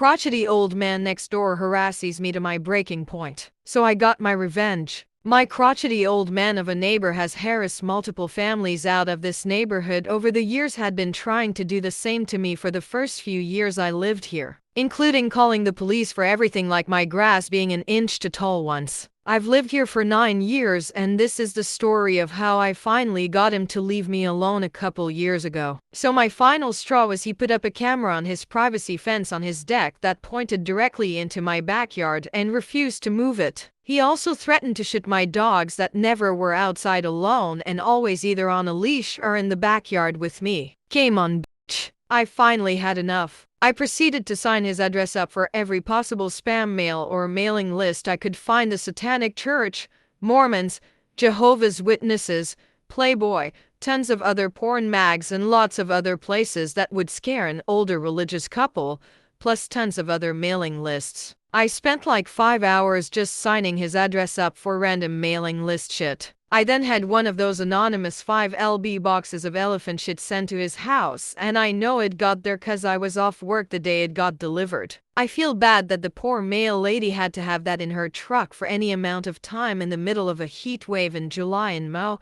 crotchety old man next door harasses me to my breaking point. So I got my revenge. My crotchety old man of a neighbor has harassed multiple families out of this neighborhood over the years, had been trying to do the same to me for the first few years I lived here, including calling the police for everything like my grass being an inch too tall once. I've lived here for 9 years, and this is the story of how I finally got him to leave me alone a couple years ago. So my final straw was he put up a camera on his privacy fence on his deck that pointed directly into my backyard and refused to move it. He also threatened to shoot my dogs that never were outside alone and always either on a leash or in the backyard with me. Game on, bitch. I finally had enough. I proceeded to sign his address up for every possible spam mail or mailing list I could find: the Satanic Church, Mormons, Jehovah's Witnesses, Playboy, tons of other porn mags, and lots of other places that would scare an older religious couple, plus tons of other mailing lists. I spent like 5 hours just signing his address up for random mailing list shit. I then had one of those anonymous 5LB boxes of elephant shit sent to his house, and I know it got there cause I was off work the day it got delivered. I feel bad that the poor mail lady had to have that in her truck for any amount of time in the middle of a heat wave in July in Mo,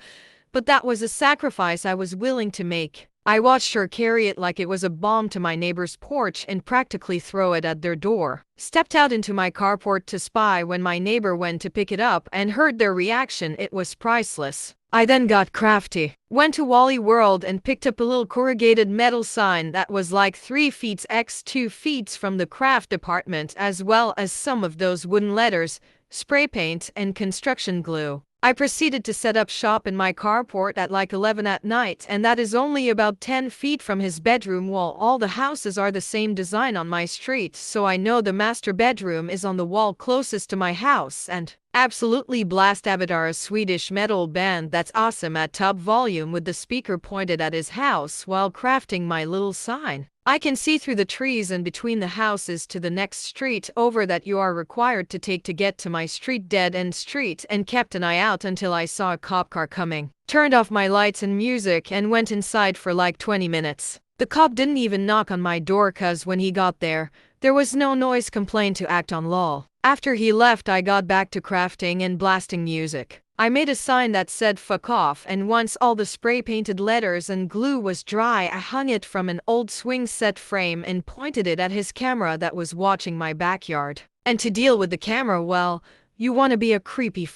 but that was a sacrifice I was willing to make. I watched her carry it like it was a bomb to my neighbor's porch and practically throw it at their door. Stepped out into my carport to spy when my neighbor went to pick it up and heard their reaction. It was priceless. I then got crafty. Went to Wally World and picked up a little corrugated metal sign that was like 3 feet x 2 feet from the craft department, as well as some of those wooden letters, spray paint, and construction glue. I proceeded to set up shop in my carport at like 11 at night, and that is only about 10 feet from his bedroom wall. All the houses are the same design on my street, so I know the master bedroom is on the wall closest to my house, and absolutely blast Avatar, a Swedish metal band that's awesome at top volume, with the speaker pointed at his house while crafting my little sign. I can see through the trees and between the houses to the next street over that you are required to take to get to my street, dead end street, and kept an eye out until I saw a cop car coming. Turned off my lights and music and went inside for like 20 minutes. The cop didn't even knock on my door cause when he got there was no noise complaint to act on lol. After he left, I got back to crafting and blasting music. I made a sign that said fuck off, and once all the spray painted letters and glue was dry, I hung it from an old swing set frame and pointed it at his camera that was watching my backyard. And to deal with the camera, well, you wanna be a creepy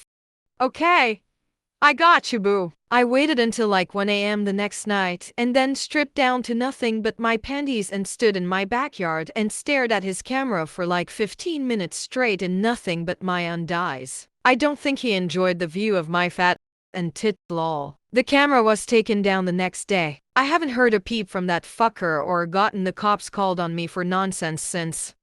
okay. I got you, boo. I waited until like 1 a.m. the next night and then stripped down to nothing but my panties and stood in my backyard and stared at his camera for like 15 minutes straight in nothing but my undies. I don't think he enjoyed the view of my fat and tit lol. The camera was taken down the next day. I haven't heard a peep from that fucker or gotten the cops called on me for nonsense since.